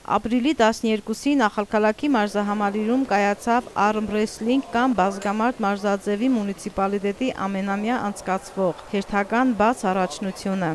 Ապրիլի 12-ին Ախալքալաքի մարզահամալիրում կայացավ արմռեսլինգ կամ բազգամարդ մարզաձևի մունիցիպալիտետի ամենամյա անցկացվող հերթական բաց առաջնությունը։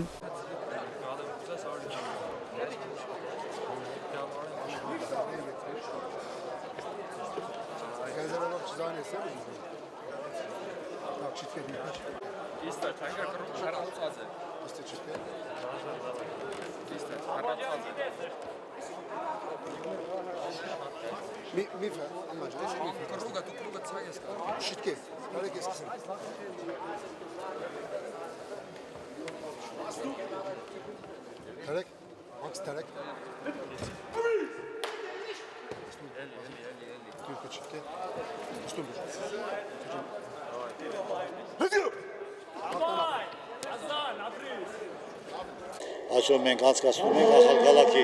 Այսօր մենք անցկացնում ենք Ախալքալաքի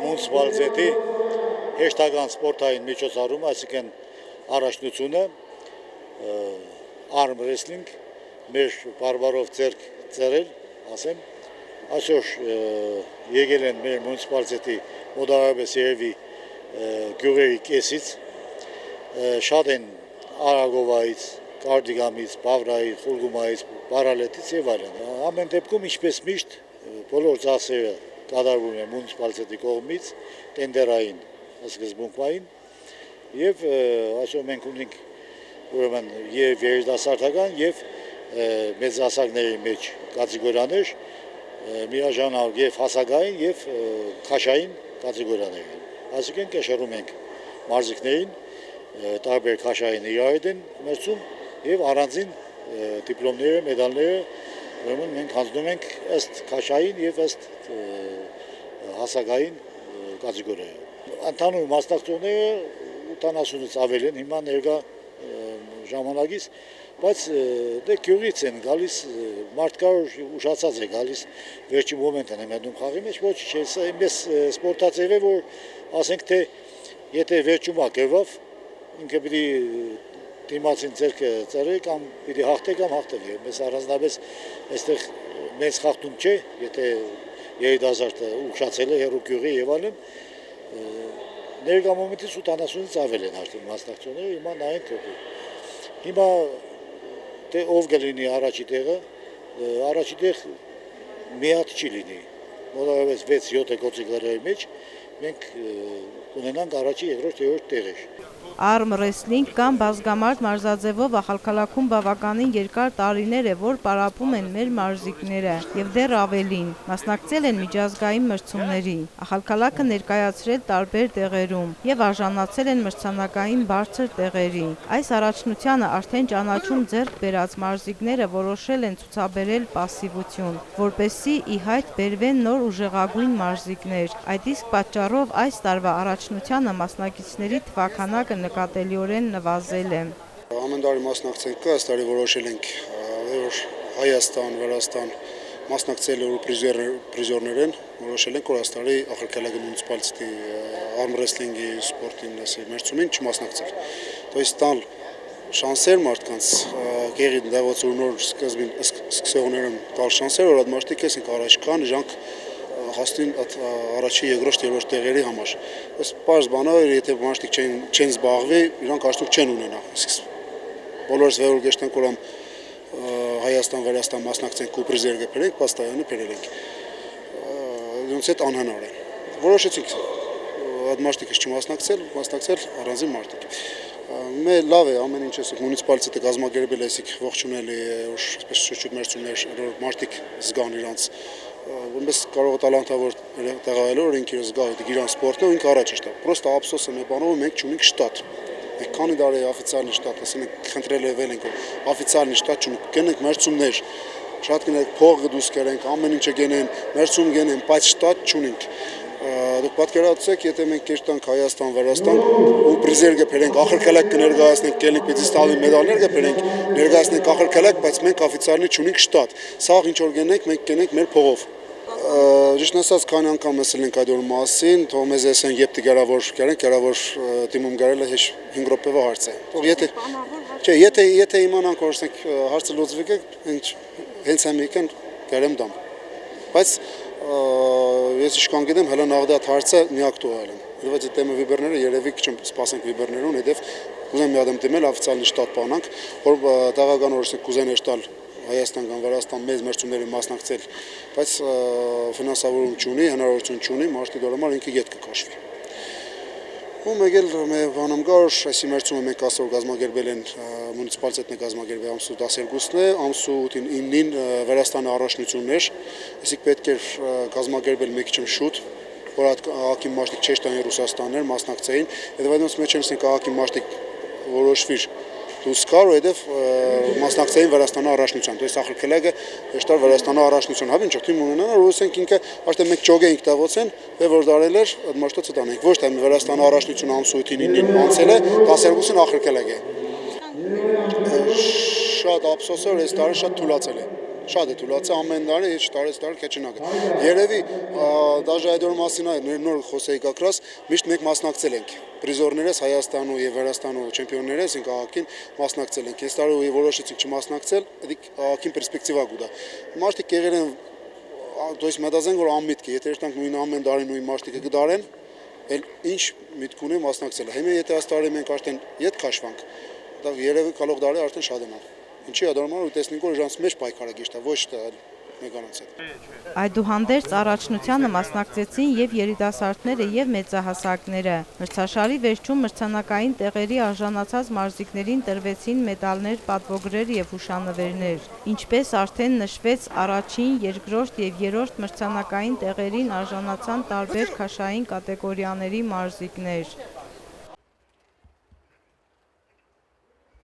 մունիցիպալիտետի հերթական սպորտային միջոցառում, այսինքն առաջնությունը արմռեսլինգ, մեր բարբարով ձեռք ծերել, ասեմ, այսօր եկել են մեր մունիցիպալիտետի մոտավորապես երևի գյուղերի կեսից, շատ են Արագովայից, Կարդիգամից, Բավրայից, Խուրգումայից, Բարալետից եւ այլն։ Ամեն դեպքում ինչպես միշտ բոլոր ծախսերը կատարվում են մունիցիպալիտետի կողմից, տենդերային սկզբունքային եւ այսօր մենք ունենք ուրեմն եւ երիտասարդական եւ մեծահասակների մեջ կատեգորիաներ, միաժամանակ եւ հասակային եւ քաշային կատեգորիաներ։ Այսինքն կշռում ենք մարզիկներին, տարբեր քաշային իրարետ են մրցում եւ առանձին դիպլոմները, մեդալները ուրեմն մենք հանձնում ենք ըստ քաշային եւ ըստ հասակային կատեգորիայի։ Ընդհանուր մասնակցողները 80-ից ավել են հիմա ներկա ժամանակից, բայց դե գյուղից են գալիս, մարդկար ուշացած է գալիս, վերջին մոմենտն է մտնում խաղի մեջ, ոչ չէ, սա այնպես սպորտաձև է, որ ասենք թե եթե վերջում ակերվավ, ինքը պիտի դիմացին ձեռքը ծրի կամ պիտի հաղթե կամ հաղթվի։ Մեզ առանձնապես այստեղ մեծ խախտում չէ, եթե երիտասարդը ուշացել է հեռու գյուղի եւ այլն, ներկա մոմենտից 80-ից ավել են արդեն մասնակցողները, հիմա նայենք հիմա դե ով կլինի առաջի տեղը, առաջի տեղ մի հատ չի լինի, մոտավորապես 6-7 կոծիկների մեջ մենք կունենանք առաջի, երկրորդ, երրորդ տեղեր։ Արմռեսլինգ կամ բազգամարդ մարզաձևով Ախալքալաքում բավականին երկար տարիներ է, որ պարապում են մեր մարզիկները եւ դեռ ավելին մասնակցել են միջազգային մրցումների։ Ախալքալաքը ներկայացրել տարբեր տեղերում եւ արժանացել են մրցանակային բարձր տեղերի։ Այս առաջնությանը արդեն ճանաչում ձեռք բերած մարզիկները որոշել են ցուցաբերել պասիվություն, որպեսզի ի հայտ բերվեն նոր ուժեղագույն մարզիկներ։ Այդ իսկ պատճառով այս տարվա առաջնությանը մասնակիցների թվաքանակը նկատելիորեն նվազել է։ Ամեն տարի մասնակցենք, այս տարի որոշել ենք, որ Հայաստան, Վրաստան մասնակցելու պրիզորներ են, որոշել ենք, որ այս տարի Ախալքալաքի մունիցիպալիտետի արմռեսլինգի սպորտին մրցումին չմասնակցել։ То есть տալ շանսեր մարդկանց, գեղի դավոցու նոր սկզբին սկսողներն տալ շանսեր, որ այդ մարդիկ ենք առաջ կան, իրանք հասնին առաջի երկրորդ երրորդ տեղերի համար։ Այս պարզ բան է, եթե մարդիկ չեն զբաղվի, իրանք արդյոք չեն ունենա։ Բոլորս վերողեշտենք, որ Հայաստան, Վրաստան մասնակցենք ու պրիզեր կբերենք, պաստայանը բերել ենք։ Դրանց հետ անհնար է։ Որոշեցինք այդ մարդիկը չմասնակցել առանձին մարդիկ։ Մեր լավ է ամեն ինչ էսիկ մունիցիպալիտետը կազմակերպել էսիկ ողջունելի, այսպես շուտ մերցումներ, որ մարդիկ զգան իրանց Որպես կարող է տալանտավոր տեղայելու, որ ինքը զգա իրան սպորտը, ինքը առաջ է շտա։ Պրոստը ափսոսը մեր բանով մենք չունենք շտատ։ Մենք քանի տարի օֆիցիալ շտատ, ասենք խնդրել ենք օֆիցիալ շտատ չունենք։ Գնենք մերցումներ, շատ կնենք փողը դուրս կերենք, ամեն ինչը գնեն, մերցում գնեն, բայց շտատ չունենք։ Դուք պատկերացրեք, եթե մենք կերտանք Հայաստան, Վրաստան ու պրիզեր կբերենք, Ախալքալակ կներկայացնենք, կելնենք պիտի ստալի մեդալներ կբերենք, ներկայացնենք Ախալքալակ, բայց մենք օֆիցիալնի չունենք շտատ։ Սա ինչ որ գնենք, մենք կենենք մեր փողով։ Ճիշտ ասած, քանի անգամ ասել ենք այդ մասին, թող մեզ ասեն, երբ դիգարավոր կերենք, կարավոր դիմում գարելը 5 րոպեվա հարց է։ Թող եթե իմանանք, որ ասենք հարցը լուծվի, հենց ամիկան գարեմ դամ։ Բայց ես իշքան գիտեմ, հələ նաղդատ հարցը մի ակտուալ եմ։ գրված է թեմը վիբերները, երևի քիչ սպասենք վիբերներուն, հետև կուզեմ մի ադեմ դիմել օֆիցիալի շտատ բանանք, որ դաղական օրս կուզեն աշտալ Հայաստան կամ Վրաստան մեծ մրցումների մասնակցել, բայց ֆինանսավորում չունի, հնարավորություն չունի, մարդի դուրս ինքը գետ կքաշվի։ Ու մեկ էլ բանամ գար, այսի մրցումը մենք ասոր գազագերբել են մունիցիպալիտետն է գազագերբել ամսու 12-ն է, ամսու 9-ին Վրաստանի առաջնություններ, իսկ պետք էր գազագերբել մի քիչ շուտ, որ ակի մաշտիկ Չեչտանի Ռուսաստաններ մասնակցեին, հետո այդպես մեջ են ակի մաշտիկ որոշվիր դուսկար ու հետև մասնակցեին Վրաստանի առաջնության, то есть ախրկելագը եշտար Վրաստանի առաջնություն, հավին չէ, թիմ ունենան, ռուսենք ինքը արդեն մենք ճոգեինք տավոցեն, որ դարել էր այդ մաշտոցը տանենք, ոչ թե Վրաստանի առաջնությունը ամսու 9-ին անցել է, 12-ին ախրկելագ է։ Շատ ափսոսը այս տարի շատ թուլացել է։ Շատ է թուլացել ամեն տարի, հեչ տարի քեչնակ։ Երևի դաժե այդ օր մասին նոր խոսեի կակրաս, միշտ մենք մասնակցել ենք։ Պրիզորներս Հայաստանու եւ Վրաստանու չեմպիոններս ենք աղաքին մասնակցել ենք։ Այս տարի որոշեցինք չմասնակցել, դիք աղաքին պերսպեկտիվա գուտա։ Մաշտիկ եղել են, то есть մտածեն որ անմիտք է, եթե երթանք նույն ամեն տարի նույն մաշտիկը կդարեն, էլ ինչ միտք ունի մասնակցել։ Հիմա եթե այս տարի մենք արդեն իդ քաշվանք, դա երևի կալող տարի արդեն շատ են։ Ինչի ադարման ու տեսնենք որ իրանց մեջ պայքարագիշտ է, ոչ թե մեկանոց հետ։ Այդուհանդերձ առաջնությանը մասնակցեցին եւ երիտասարդները եւ մեծահասակները։ Մրցաշարի վերջում մրցանակային տեղերի արժանացած մարզիկներին տրվեցին մեդալներ, պատվոգրեր եւ հուշանվերներ։ Ինչպես արդեն նշվեց, առաջին, երկրորդ եւ երրորդ մրցանակային տեղերին արժանացան տարբեր քաշային կատեգորիաների մարզիկներ։